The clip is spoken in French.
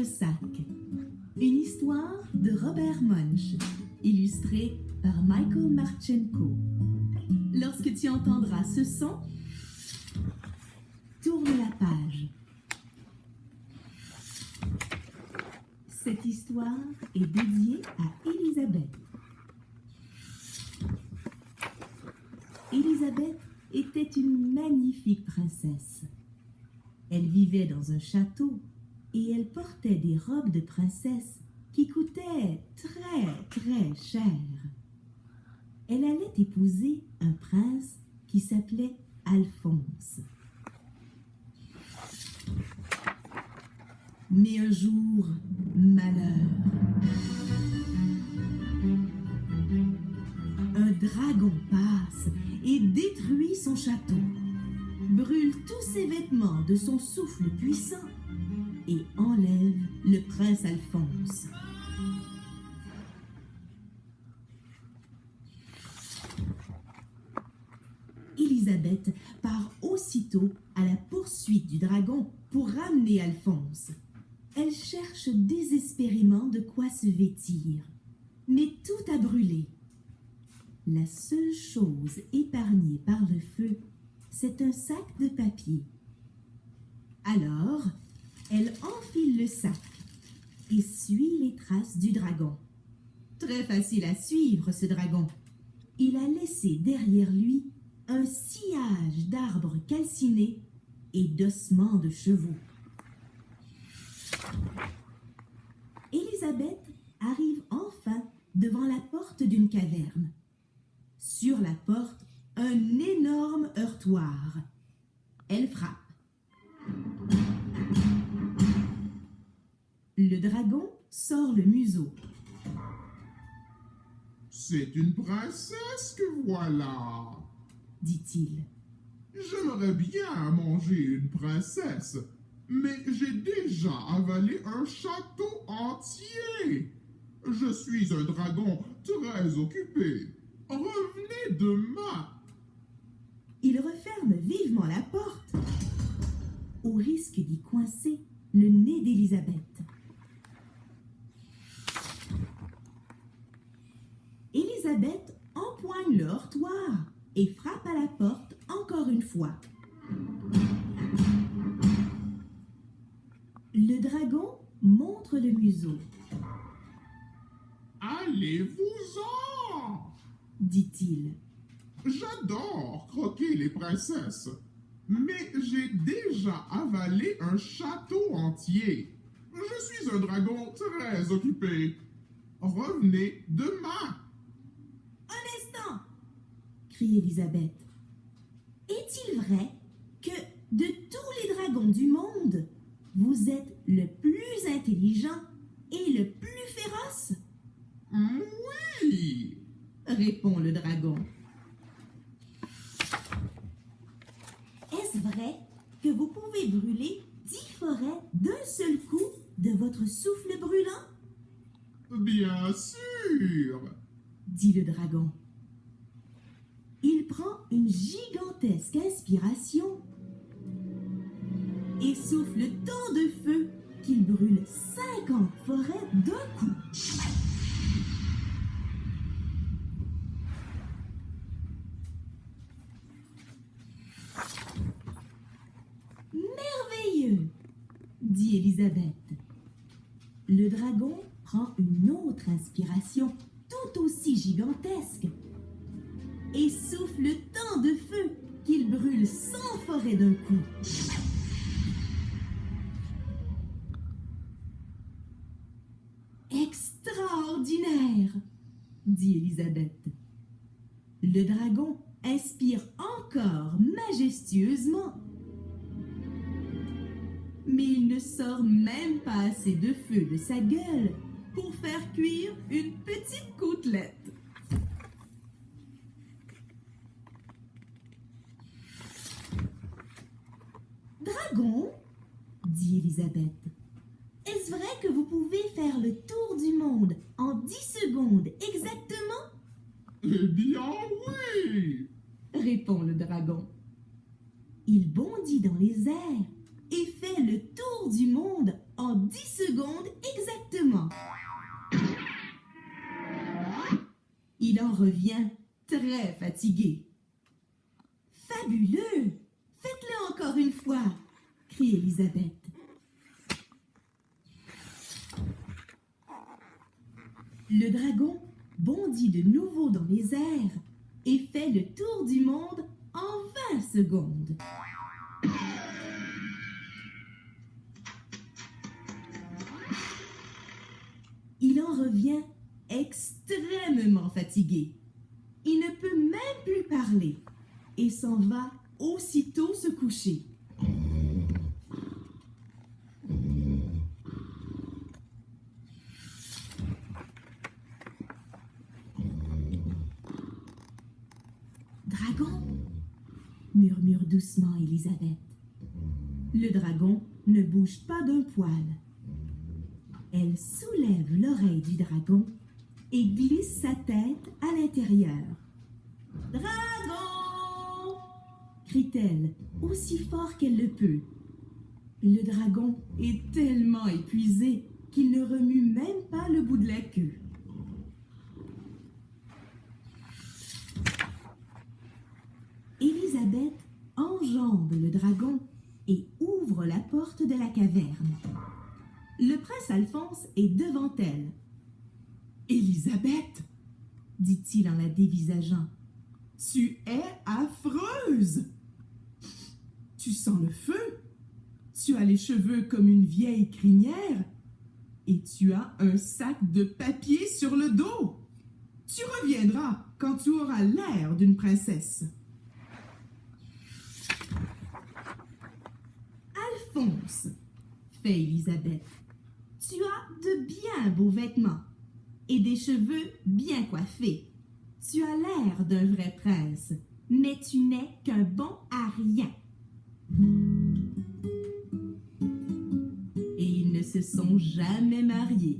sac. Une histoire de Robert Munsch, illustrée par Michael Marchenko. Lorsque tu entendras ce son, tourne la page. Cette histoire est dédiée à Elisabeth. Elisabeth était une magnifique princesse. Elle vivait dans un château et elle portait des robes de princesse qui coûtaient très cher. Elle allait épouser un prince qui s'appelait Alphonse. Mais un jour, malheur. Un dragon passe et détruit son château, brûle tous ses vêtements de son souffle puissant et enlève le prince Alphonse. Elisabeth part aussitôt à la poursuite du dragon pour ramener Alphonse. Elle cherche désespérément de quoi se vêtir, mais tout a brûlé. La seule chose épargnée par le feu, c'est un sac de papier. Alors, elle enfile le sac et suit les traces du dragon. Très facile à suivre, ce dragon. Il a laissé derrière lui un sillage d'arbres calcinés et d'ossements de chevaux. Elisabeth arrive enfin devant la porte d'une caverne. Sur la porte, un énorme heurtoir. Elle frappe. Le dragon sort le museau. C'est une princesse que voilà, dit-il. J'aimerais bien manger une princesse, mais j'ai déjà avalé un château entier. Je suis un dragon très occupé. Revenez demain. Il referme vivement la porte, au risque d'y coincer le nez d'Elisabeth. Elisabeth empoigne le heurtoir et frappe à la porte encore une fois. Le dragon montre le museau. Allez-vous-en, dit-il. J'adore croquer les princesses, mais j'ai déjà avalé un château entier. Je suis un dragon très occupé. Revenez demain. Un instant, crie Elisabeth. Est-il vrai que de tous les dragons du monde, vous êtes le plus intelligent et le plus féroce? Oui, répond le dragon. Est-ce vrai que vous pouvez brûler 10 forêts d'un seul coup de votre souffle brûlant? bien sûr, dit le dragon. Il prend une gigantesque inspiration et souffle tant de feu qu'il brûle 50 forêts d'un coup. Merveilleux, dit Elisabeth. Le dragon prend une autre inspiration tout aussi gigantesque et souffle tant de feu qu'il brûle 100 forêts d'un coup. Extraordinaire, dit Elisabeth. Le dragon inspire encore majestueusement. Mais il ne sort même pas assez de feu de sa gueule pour faire cuire une petite côtelette. Dragon, dit Elisabeth, est-ce vrai que vous pouvez faire le tour du monde en 10 secondes exactement? eh bien oui, répond le dragon. Il bondit dans les airs et fait le tour du monde en 10 secondes exactement. Il en revient très fatigué. Fabuleux! Faites-le encore une fois, crie Elisabeth. Le dragon bondit de nouveau dans les airs et fait le tour du monde en 20 secondes. Il en revient extrêmement fatigué. Il ne peut même plus parler et s'en va aussitôt se coucher. Dragon, murmure doucement Elisabeth. Le dragon ne bouge pas d'un poil. Elle soulève l'oreille du dragon et glisse sa tête à l'intérieur. « Dragon !» crie-t-elle aussi fort qu'elle le peut. Le dragon est tellement épuisé qu'il ne remue même pas le bout de la queue. Elisabeth enjambe le dragon et ouvre la porte de la caverne. Le prince Alphonse est devant elle. « Elisabeth, dit-il en la dévisageant, tu es affreuse. Tu sens le feu, tu as les cheveux comme une vieille crinière et tu as un sac de papier sur le dos. Tu reviendras quand tu auras l'air d'une princesse. » Alphonse, fait Elisabeth, tu as de bien beaux vêtements et des cheveux bien coiffés. Tu as l'air d'un vrai prince, mais tu n'es qu'un bon à rien. Et ils ne se sont jamais mariés.